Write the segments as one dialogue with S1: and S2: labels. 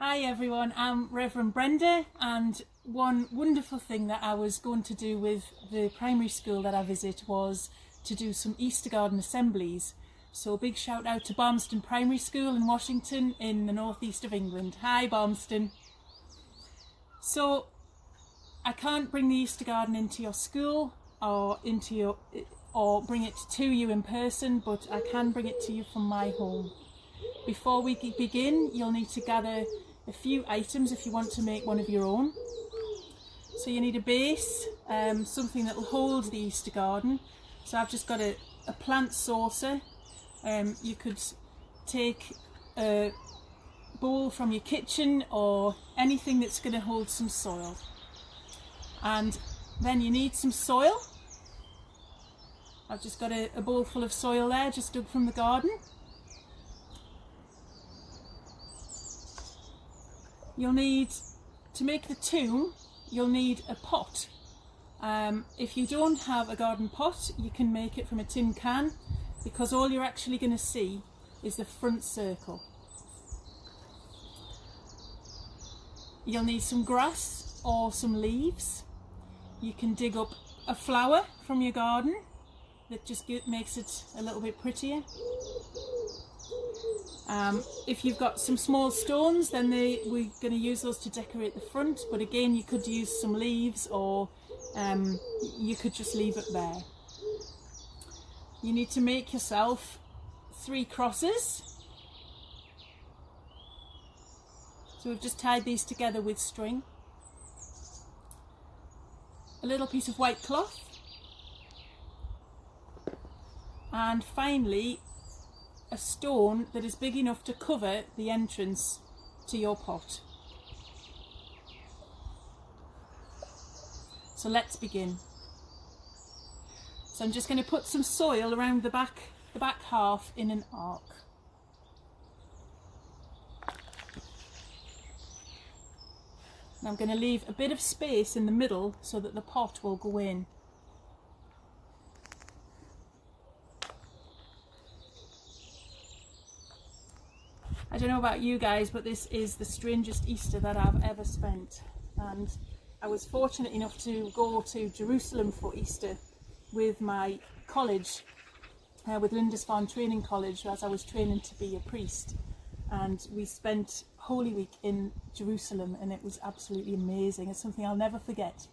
S1: Hi everyone, I'm Reverend Brenda, and one wonderful thing that I was going to do with the primary school that I visit was to do some Easter garden assemblies. So a big shout out to Barmston Primary School in Washington in the northeast of England. Hi Barmston. So I can't bring the Easter garden into your school or bring it to you in person, but I can bring it to you from my home. Before we begin, you'll need to gather a few items if you want to make one of your own. So you need a base, something that will hold the Easter garden. So I've just got a plant saucer. You could take a bowl from your kitchen or anything that's going to hold some soil. And then you need some soil. I've just got a bowl full of soil there, just dug from the garden. You'll need, to make the tomb, you'll need a pot. If you don't have a garden pot, you can make it from a tin can, because all you're actually going to see is the front circle. You'll need some grass or some leaves. You can dig up a flower from your garden that just makes it a little bit prettier. If you've got some small stones, then we're going to use those to decorate the front, but again you could use some leaves, or you could just leave it there. You need to make yourself 3 crosses. So we've just tied these together with string. A little piece of white cloth. And finally, a stone that is big enough to cover the entrance to your pot. So let's begin. So I'm just going to put some soil around the back half in an arc. And I'm going to leave a bit of space in the middle so that the pot will go in. I don't know about you guys, but this is the strangest Easter that I've ever spent. And I was fortunate enough to go to Jerusalem for Easter with my college, with Lindisfarne Training College, as I was training to be a priest. And we spent Holy Week in Jerusalem, and it was absolutely amazing. It's something I'll never forget.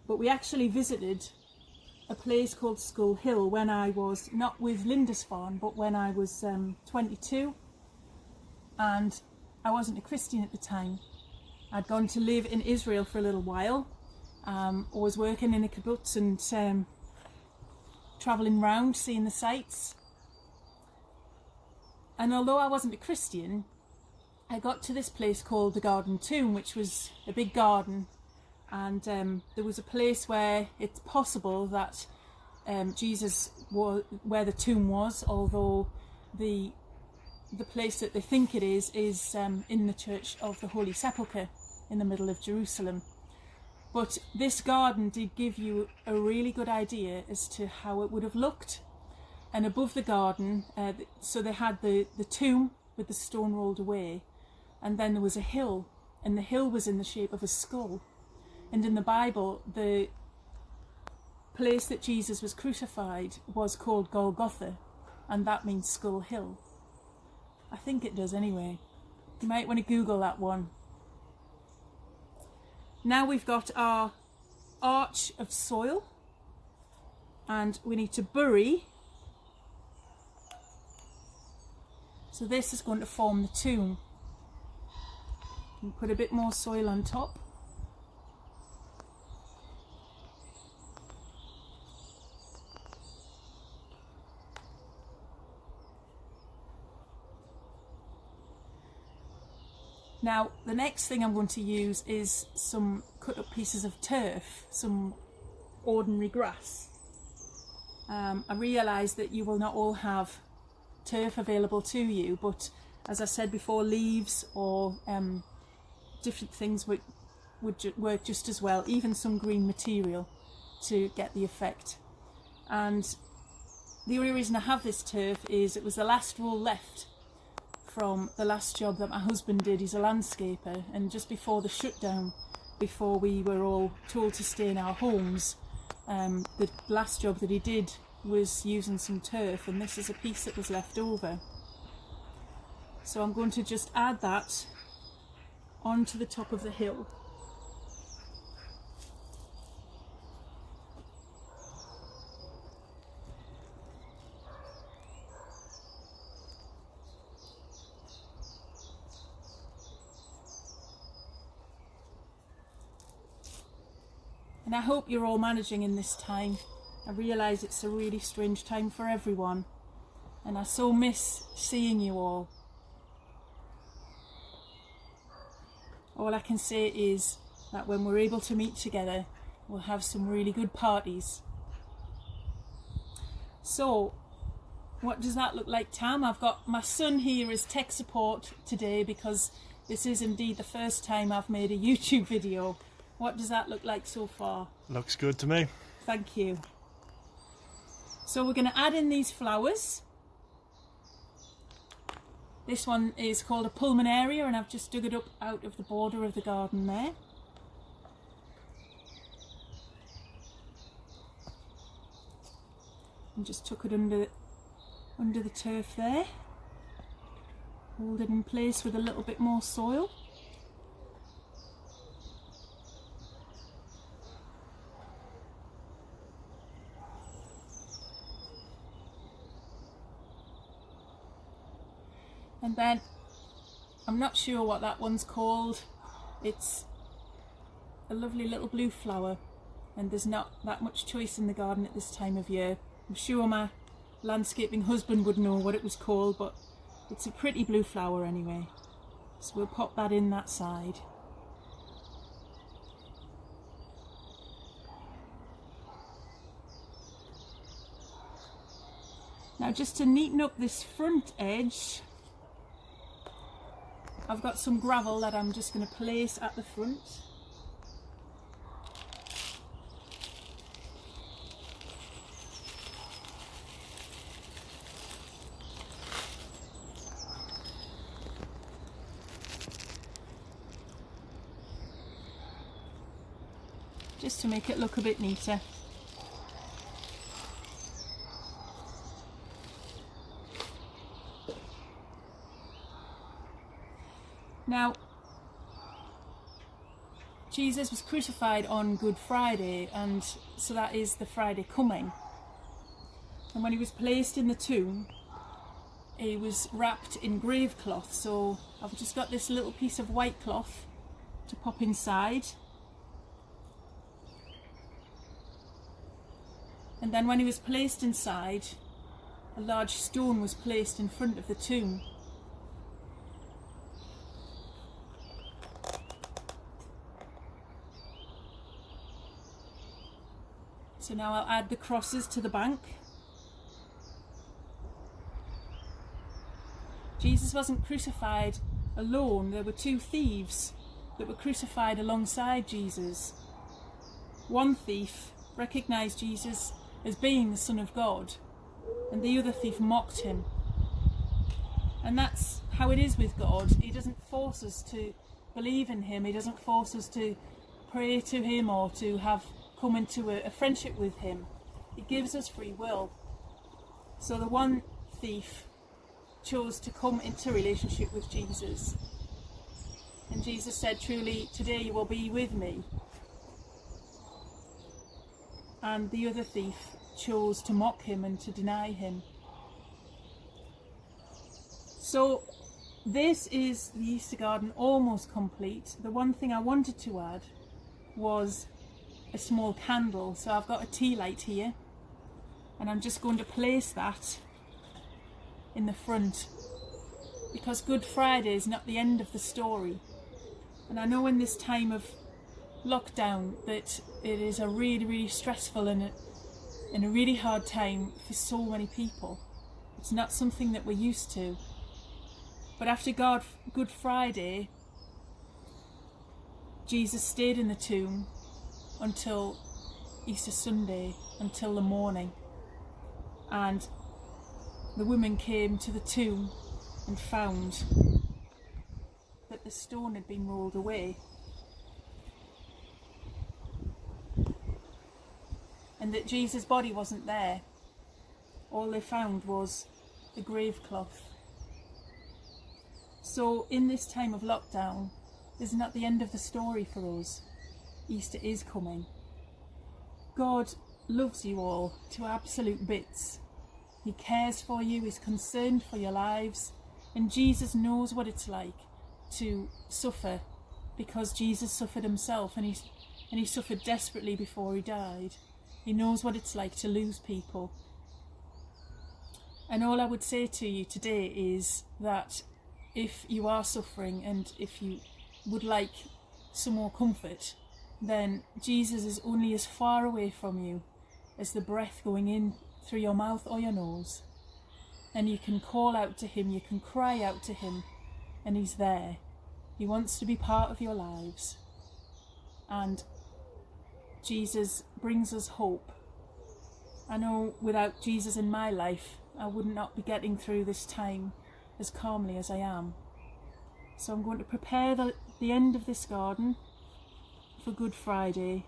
S1: But we actually visited a place called Skull Hill when I was not with Lindisfarne, but when I was 22. And I wasn't a Christian at the time. I'd gone to live in Israel for a little while. I was working in a kibbutz and travelling around, seeing the sights. And although I wasn't a Christian, I got to this place called the Garden Tomb, which was a big garden. And there was a place where it's possible that Jesus was, where the tomb was, although the place that they think it is in the Church of the Holy Sepulchre in the middle of Jerusalem. But this garden did give you a really good idea as to how it would have looked. And above the garden, so they had the tomb with the stone rolled away, and then there was a hill, and the hill was in the shape of a skull. And in the Bible, the place that Jesus was crucified was called Golgotha, and that means Skull Hill. I think it does anyway. You might want to Google that one. Now we've got our arch of soil, and we need to bury. So this is going to form the tomb. And put a bit more soil on top. Now, the next thing I'm going to use is some cut up pieces of turf, some ordinary grass. I realise that you will not all have turf available to you, but as I said before, leaves or different things would work just as well, even some green material to get the effect. And the only reason I have this turf is it was the last roll left from the last job that my husband did. He's a landscaper, and just before the shutdown, before we were all told to stay in our homes, the last job that he did was using some turf, and this is a piece that was left over. So I'm going to just add that onto the top of the hill. And I hope you're all managing in this time. I realise it's a really strange time for everyone, and I so miss seeing you all. All I can say is that when we're able to meet together, we'll have some really good parties. So, what does that look like, Tam? I've got my son here as tech support today because this is indeed the first time I've made a YouTube video. What does that look like so far?
S2: Looks good to me.
S1: Thank you. So we're going to add in these flowers. This one is called a pulmonaria, and I've just dug it up out of the border of the garden there. And just tuck it under the turf there. Hold it in place with a little bit more soil. And then, I'm not sure what that one's called. It's a lovely little blue flower, and there's not that much choice in the garden at this time of year. I'm sure my landscaping husband would know what it was called, but it's a pretty blue flower anyway. So we'll pop that in that side. Now, just to neaten up this front edge, I've got some gravel that I'm just going to place at the front. Just to make it look a bit neater. Now, Jesus was crucified on Good Friday, and so that is the Friday coming. And when he was placed in the tomb, he was wrapped in grave cloth. So I've just got this little piece of white cloth to pop inside. And then when he was placed inside, a large stone was placed in front of the tomb. So now I'll add the crosses to the bank. Jesus wasn't crucified alone. There were two thieves that were crucified alongside Jesus. One thief recognised Jesus as being the Son of God, and the other thief mocked him. And that's how it is with God. He doesn't force us to believe in him. He doesn't force us to pray to him or to come into a friendship with him. He gives us free will. So the one thief chose to come into relationship with Jesus, and Jesus said, "Truly today you will be with me." And the other thief chose to mock him and to deny him. So this is the Easter garden almost complete. The one thing I wanted to add was a small candle. So I've got a tea light here, and I'm just going to place that in the front, because Good Friday is not the end of the story. And I know in this time of lockdown that it is a really, really stressful and a really hard time for so many people. It's not something that we're used to. But after Good Friday, Jesus stayed in the tomb until Easter Sunday, until the morning. And the women came to the tomb and found that the stone had been rolled away. And that Jesus' body wasn't there. All they found was the grave cloth. So in this time of lockdown, this is not the end of the story for us. Easter is coming. God loves you all to absolute bits. He cares for you, He's concerned for your lives, and Jesus knows what it's like to suffer, because Jesus suffered himself, and he suffered desperately before he died. He knows what it's like to lose people. And all I would say to you today is that if you are suffering and if you would like some more comfort, then Jesus is only as far away from you as the breath going in through your mouth or your nose. And you can call out to him, you can cry out to him, and he's there. He wants to be part of your lives. And Jesus brings us hope. I know without Jesus in my life, I would not be getting through this time as calmly as I am. So I'm going to prepare the end of this garden for Good Friday.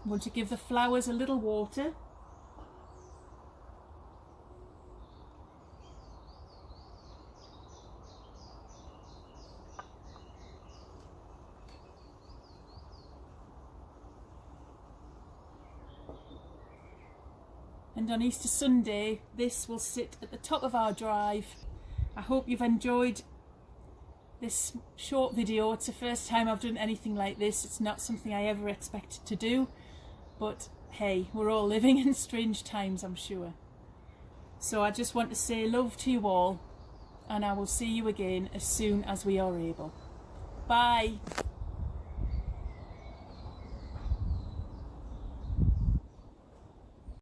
S1: I'm going to give the flowers a little water. And on Easter Sunday, this will sit at the top of our drive. I hope you've enjoyed this short video. It's the first time I've done anything like this. It's not something I ever expected to do. But hey, we're all living in strange times, I'm sure. So I just want to say love to you all, and I will see you again as soon as we are able. Bye.